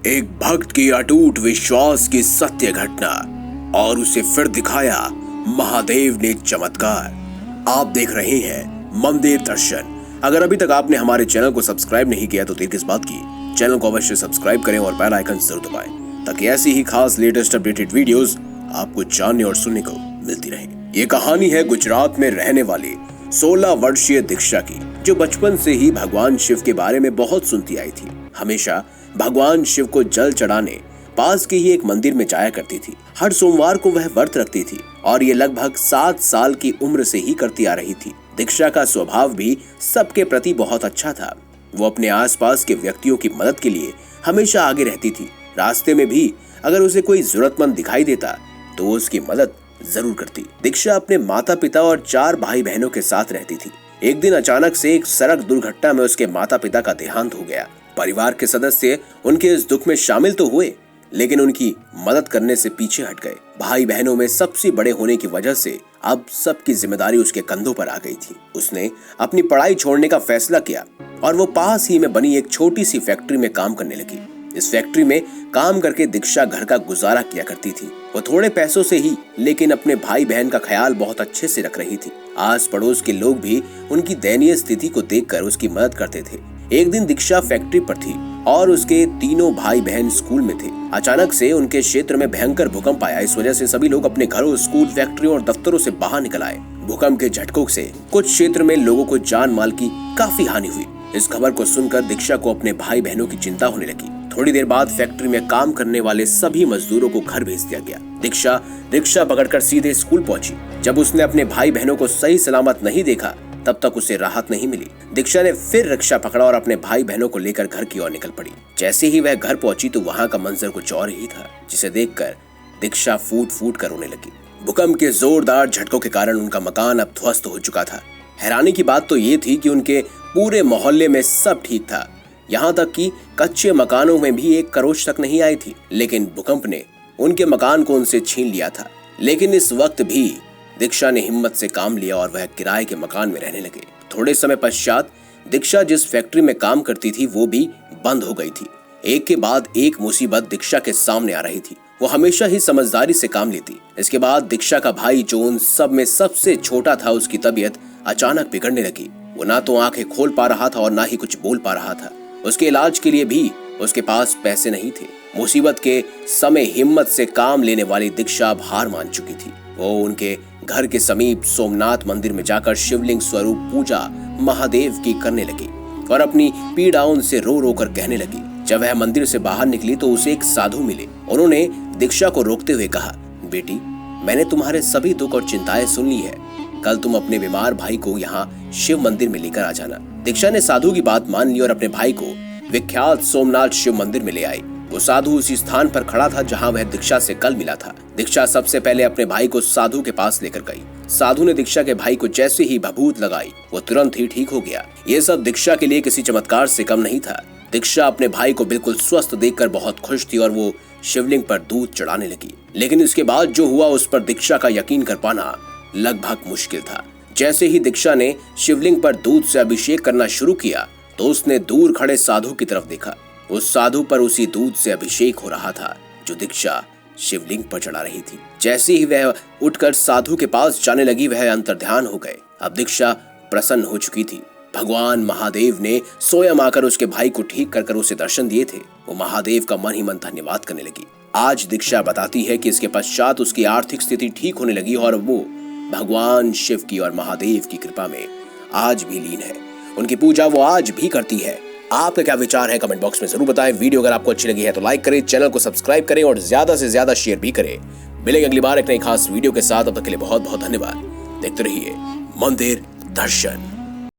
एक भक्त की अटूट विश्वास की सत्य घटना और उसे फिर दिखाया महादेव ने चमत्कार। आप देख रहे हैं मंदिर दर्शन। अगर अभी तक आपने हमारे चैनल को सब्सक्राइब नहीं किया तो देर किस बात की, चैनल को अवश्य सब्सक्राइब करें और बेल आइकन जरूर दबाएं ताकि ऐसी ही खास लेटेस्ट अपडेटेड वीडियोस आपको जानने और सुनने को मिलती रहे। ये कहानी है गुजरात में रहने वाली 16 वर्षीय दीक्षा की, जो बचपन से ही भगवान शिव के बारे में बहुत सुनती आई थी। हमेशा भगवान शिव को जल चढ़ाने पास के ही एक मंदिर में जाया करती थी। हर सोमवार को वह व्रत रखती थी और ये लगभग 7 साल की उम्र से ही करती आ रही थी। दीक्षा का स्वभाव भी सबके प्रति बहुत अच्छा था। वो अपने आसपास के व्यक्तियों की मदद के लिए हमेशा आगे रहती थी। रास्ते में भी अगर उसे कोई जरूरतमंद दिखाई देता तो वो उसकी मदद जरूर करती। दीक्षा अपने माता पिता और 4 भाई बहनों के साथ रहती थी। एक दिन अचानक से एक सड़क दुर्घटना में उसके माता पिता का देहांत हो गया। परिवार के सदस्य उनके इस दुख में शामिल तो हुए, लेकिन उनकी मदद करने से पीछे हट गए। भाई बहनों में सबसे बड़े होने की वजह से अब सबकी जिम्मेदारी उसके कंधों पर आ गई थी। उसने अपनी पढ़ाई छोड़ने का फैसला किया और वो पास ही में बनी एक छोटी सी फैक्ट्री में काम करने लगी। इस फैक्ट्री में काम करके दीक्षा घर का गुजारा किया करती थी। वो थोड़े पैसों से ही लेकिन अपने भाई बहन का ख्याल बहुत अच्छे से रख रही थी। आस पड़ोस के लोग भी उनकी दयनीय स्थिति को देखकर उसकी मदद करते थे। एक दिन दीक्षा फैक्ट्री पर थी और उसके तीनों भाई बहन स्कूल में थे। अचानक से उनके क्षेत्र में भयंकर भूकंप आया। इस वजह से सभी लोग अपने घरों, स्कूल, फैक्ट्रियों और दफ्तरों से बाहर निकल आए। भूकंप के झटकों से कुछ क्षेत्र में लोगों को जान माल की काफी हानि हुई। इस खबर को सुनकर दीक्षा को अपने भाई बहनों की चिंता होने लगी। थोड़ी देर बाद फैक्ट्री में काम करने वाले सभी मजदूरों को घर भेज दिया गया। दीक्षा रिक्शा पकड़कर सीधे स्कूल पहुंची। जब उसने अपने भाई बहनों को सही सलामत नहीं देखा तब तक उसे राहत नहीं मिली। दीक्षा ने फिर रिक्शा पकड़ा और अपने भाई बहनों को लेकर घर की ओर निकल पड़ी। जैसे ही वह घर पहुंची तो वहां का मंजर कुछ और ही था, जिसे देखकर दीक्षा फूट फूट कर रोने लगी। भूकंप के जोरदार झटकों के कारण उनका मकान अब ध्वस्त हो चुका था। हैरानी की बात तो ये थी कि उनके पूरे मोहल्ले में सब ठीक था, यहाँ तक कि कच्चे मकानों में भी एक करोच तक नहीं आई थी। लेकिन भूकंप ने उनके मकान को उनसे छीन लिया था। लेकिन इस वक्त भी दीक्षा ने हिम्मत से काम लिया और वह किराए के मकान में रहने लगे। थोड़े समय पश्चात दीक्षा जिस फैक्ट्री में काम करती थी वो भी बंद हो गई थी। एक के बाद एक मुसीबत दीक्षा के सामने आ रही थी। वो हमेशा ही समझदारी से काम लेती। इसके बाद दीक्षा का भाई जो उन सब में सबसे छोटा था, उसकी तबीयत अचानक बिगड़ने लगी। वो ना तो आंखें खोल पा रहा था और ना ही कुछ बोल पा रहा था। उसके इलाज के लिए भी उसके पास पैसे नहीं थे। मुसीबत के समय हिम्मत से काम लेने वाली दीक्षा अब हार मान चुकी थी। वो उनके घर के समीप सोमनाथ मंदिर में जाकर शिवलिंग स्वरूप पूजा महादेव की करने लगी और अपनी पीड़ाओं से रो रो कर कहने लगी। जब वह मंदिर से बाहर निकली तो उसे एक साधु मिले। उन्होंने दीक्षा को रोकते हुए कहा, बेटी, मैंने तुम्हारे सभी दुख और चिंताएं सुन ली है। कल तुम अपने बीमार भाई को यहाँ शिव मंदिर में लेकर आ जाना। दीक्षा ने साधु की बात मान ली और अपने भाई को विख्यात सोमनाथ शिव मंदिर में ले आई। वो साधु उसी स्थान पर खड़ा था जहाँ वह दीक्षा से कल मिला था। दीक्षा सबसे पहले अपने भाई को साधु के पास लेकर गई। साधु ने दीक्षा के भाई को जैसे ही भभूत लगाई वो तुरंत ही ठीक हो गया। ये सब दीक्षा के लिए किसी चमत्कार से कम नहीं था। दीक्षा अपने भाई को बिल्कुल स्वस्थ देखकर बहुत खुश थी और वो शिवलिंग पर दूध चढ़ाने लगी। लेकिन इसके बाद जो हुआ उस पर दीक्षा का यकीन कर पाना लगभग मुश्किल था। जैसे ही दीक्षा ने शिवलिंग पर दूध से अभिषेक करना शुरू किया तो उसने दूर खड़े साधु की तरफ देखा। उस साधु पर उसी दूध से अभिषेक हो रहा था जो दीक्षा शिवलिंग पर चढ़ा रही थी। जैसे ही वह उठकर साधु के पास जाने लगी वह अंतर्ध्यान हो गए। अब दीक्षा प्रसन्न हो चुकी थी। भगवान महादेव ने स्वयं आकर उसके भाई को ठीक कर उसे दर्शन दिए थे। वो महादेव का मन ही मन धन्यवाद करने लगी। आज दीक्षा बताती है कि इसके पश्चात उसकी आर्थिक स्थिति ठीक होने लगी और वो भगवान शिव की और महादेव की कृपा में आज भी लीन है। उनकी पूजा वो आज भी करती है। आपका क्या विचार है कमेंट बॉक्स में जरूर बताएं। वीडियो अगर आपको अच्छी लगी है तो लाइक करें, चैनल को सब्सक्राइब करें और ज्यादा से ज्यादा शेयर भी करें। मिलेंगे अगली बार एक नई खास वीडियो के साथ। तब तक के लिए बहुत बहुत धन्यवाद। देखते रहिए मंदिर दर्शन।